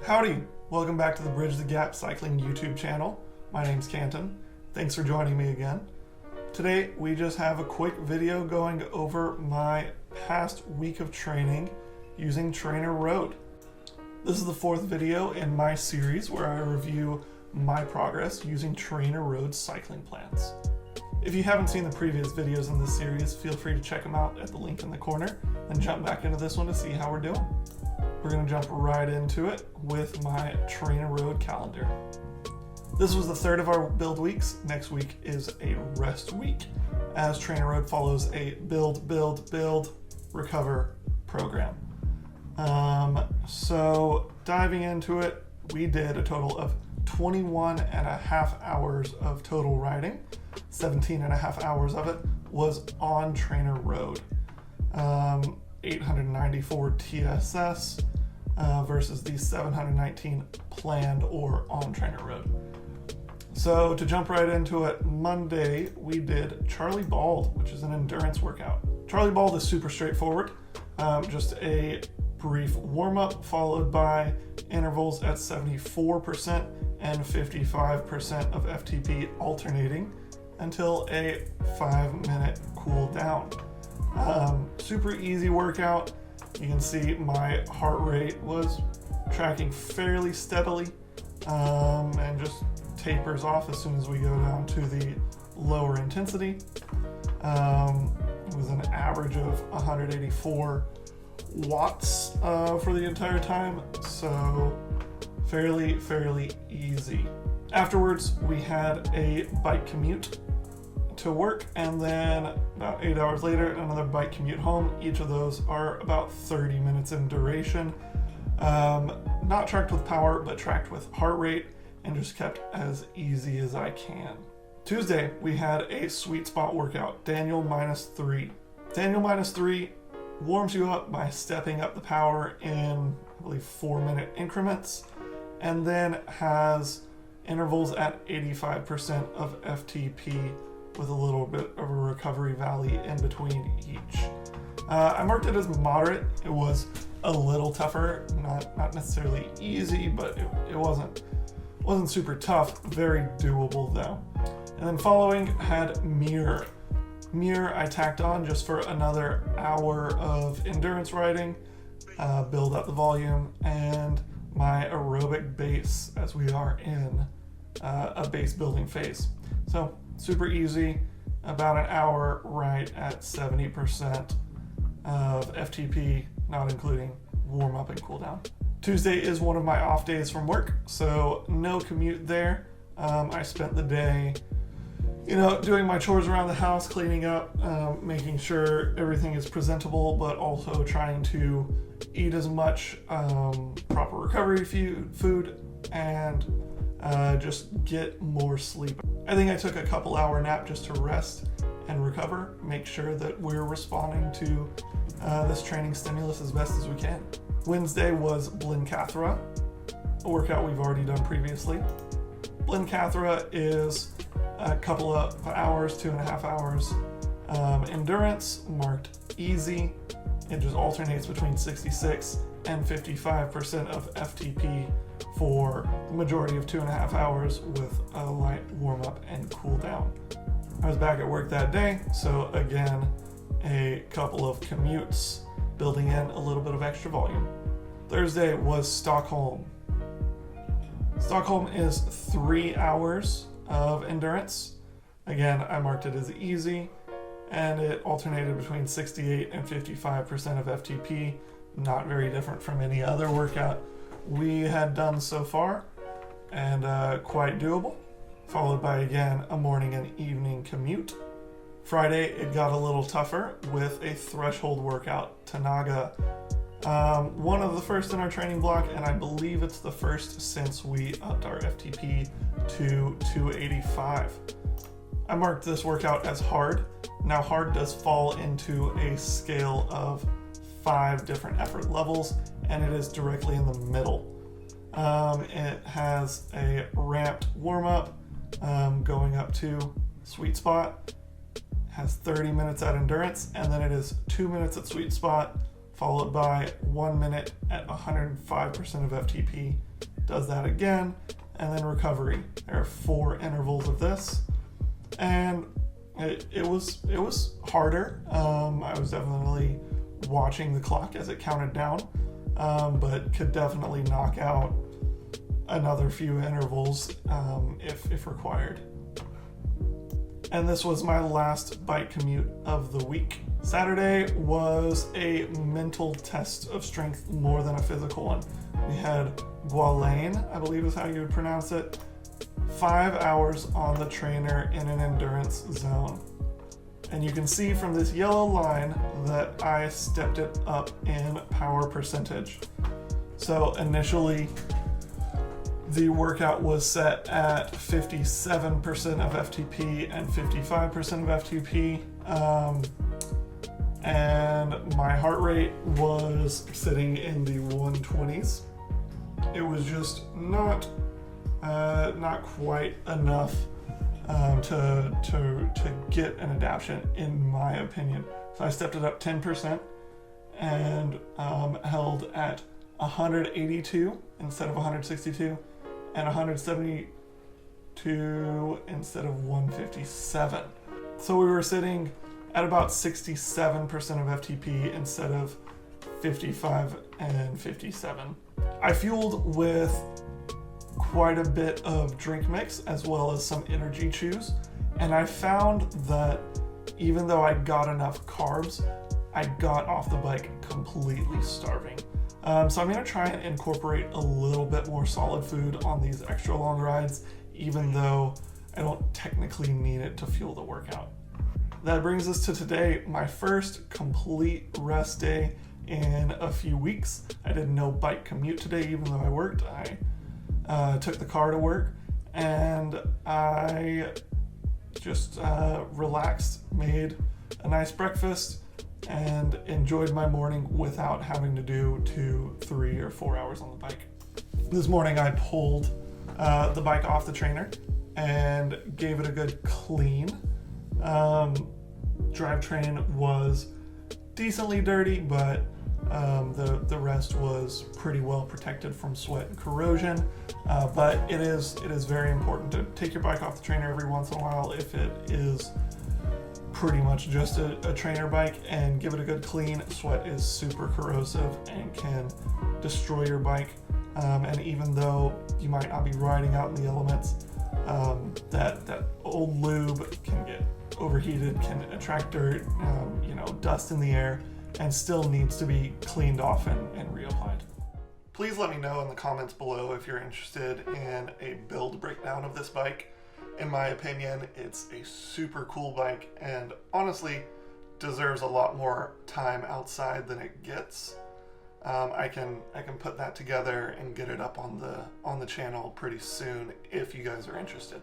Howdy! Welcome back to the Bridge the Gap Cycling YouTube channel. My name's Canton. Thanks for joining me again. Today we just have a quick video going over my past week of training using Trainerroad. This is the fourth video in my series where I review my progress using Trainerroad cycling plans. If you haven't seen the previous videos in this series, feel free to check them out at the link in the corner and jump back into this one to see how we're doing. We're going to jump right into it with my Trainerroad calendar. This was the third of our build weeks. Next week is a rest week, as Trainerroad follows a build, recover program. So diving into it, we did a total of 21 and a half hours of total riding. 17 and a half hours of it was on Trainerroad. 894 TSS versus the 719 planned or on Trainerroad. So to jump right into it, Monday we did Charlie Bald, which is an endurance workout. Charlie Bald is super straightforward, just a brief warm-up followed by intervals at 74% and 55% of FTP alternating until a 5-minute cool down. Super easy workout. You can see my heart rate was tracking fairly steadily and just tapers off as soon as we go down to the lower intensity. It was an average of 184 watts for the entire time, so fairly easy. Afterwards, we had a bike commute to work, and then about 8 hours later, another bike commute home. Each of those are about 30 minutes in duration. Not tracked with power, but tracked with heart rate, and just kept as easy as I can. Tuesday, we had a sweet spot workout, Daniel -3. Daniel -3 warms you up by stepping up the power in, I believe, 4-minute increments, and then has intervals at 85% of FTP with a little bit of a recovery valley in between each. I marked it as moderate. It was a little tougher, not necessarily easy, but it wasn't super tough, very doable though. And then following had Mirror. Mirror I tacked on just for another hour of endurance riding, build up the volume, and my aerobic base as we are in a base building phase. So super easy, about an hour right at 70% of FTP, not including warm up and cool down. Tuesday is one of my off days from work, so no commute there. I spent the day, doing my chores around the house, cleaning up, making sure everything is presentable, but also trying to eat as much proper recovery food and just get more sleep. I think I took a couple hour nap just to rest and recover, make sure that we're responding to this training stimulus as best as we can. Wednesday was Blencathra, a workout we've already done previously. Blencathra is a couple of hours, 2.5 hours endurance, marked easy. It just alternates between 66 and 55% of FTP for the majority of 2.5 hours with a light warm up and cool down. I was back at work that day, so again, a couple of commutes, building in a little bit of extra volume. Thursday was Stockholm. Stockholm is 3 hours of endurance. Again, I marked it as easy, and it alternated between 68 and 55% of FTP, not very different from any other workout we had done so far, and quite doable, followed by again a morning and evening commute. Friday it got a little tougher with a threshold workout, Tanaga, one of the first in our training block, and I believe it's the first since we upped our FTP to 285. I marked this workout as hard. Now hard does fall into a scale of 5 different effort levels, and it is directly in the middle. It has a ramped warm-up going up to sweet spot, has 30 minutes at endurance, and then it is 2 minutes at sweet spot, followed by 1 minute at 105% of FTP. Does that again, and then recovery. There are 4 intervals of this, and it was harder. I was definitely watching the clock as it counted down, but could definitely knock out another few intervals if required. And this was my last bike commute of the week. Saturday was a mental test of strength more than a physical one. We had Boulain, I believe is how you would pronounce it, 5 hours on the trainer in an endurance zone. And you can see from this yellow line that I stepped it up in power percentage. So initially, the workout was set at 57% of FTP and 55% of FTP. And my heart rate was sitting in the 120s. It was just not quite enough to get an adaptation, in my opinion. So I stepped it up 10% and held at 182 instead of 162 and 172 instead of 157. So we were sitting at about 67% of FTP instead of 55 and 57. I fueled with quite a bit of drink mix as well as some energy chews, and I found that even though I got enough carbs, I got off the bike completely starving. So I'm going to try and incorporate a little bit more solid food on these extra long rides, even though I don't technically need it to fuel the workout. That brings us to today, my first complete rest day in a few weeks. I did no bike commute today, even though I worked. I took the car to work, and I just relaxed, made a nice breakfast, and enjoyed my morning without having to do 2, 3, or 4 hours on the bike. This morning I pulled the bike off the trainer and gave it a good clean. Drivetrain was decently dirty, but the rest was pretty well protected from sweat and corrosion. But it is very important to take your bike off the trainer every once in a while if it is pretty much just a trainer bike, and give it a good clean. Sweat is super corrosive and can destroy your bike. And even though you might not be riding out in the elements, that old lube can get overheated, can attract dirt, dust in the air, and still needs to be cleaned off and reapplied. Please let me know in the comments below if you're interested in a build breakdown of this bike. In my opinion, it's a super cool bike and honestly deserves a lot more time outside than it gets. I can put that together and get it up on the channel pretty soon if you guys are interested.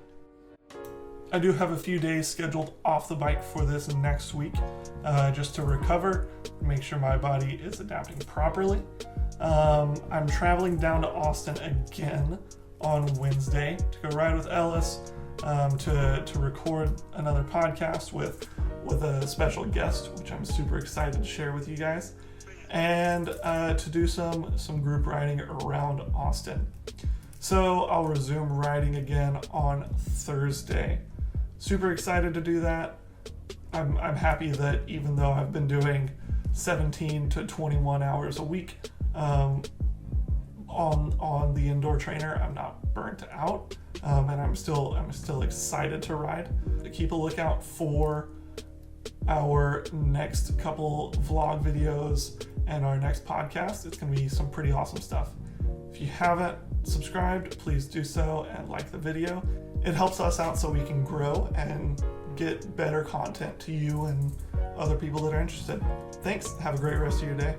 I do have a few days scheduled off the bike for this next week, just to recover, make sure my body is adapting properly. I'm traveling down to Austin again on Wednesday to go ride with Ellis, to record another podcast with a special guest, which I'm super excited to share with you guys, and to do some group riding around Austin. So I'll resume riding again on Thursday. Super excited to do that. I'm happy that even though I've been doing 17 to 21 hours a week on the indoor trainer, I'm not burnt out, and I'm still excited to ride. Keep a lookout for our next couple vlog videos and our next podcast. It's going to be some pretty awesome stuff. If you haven't subscribed, please do so and like the video. It helps us out so we can grow and get better content to you and other people that are interested. Thanks. Have a great rest of your day.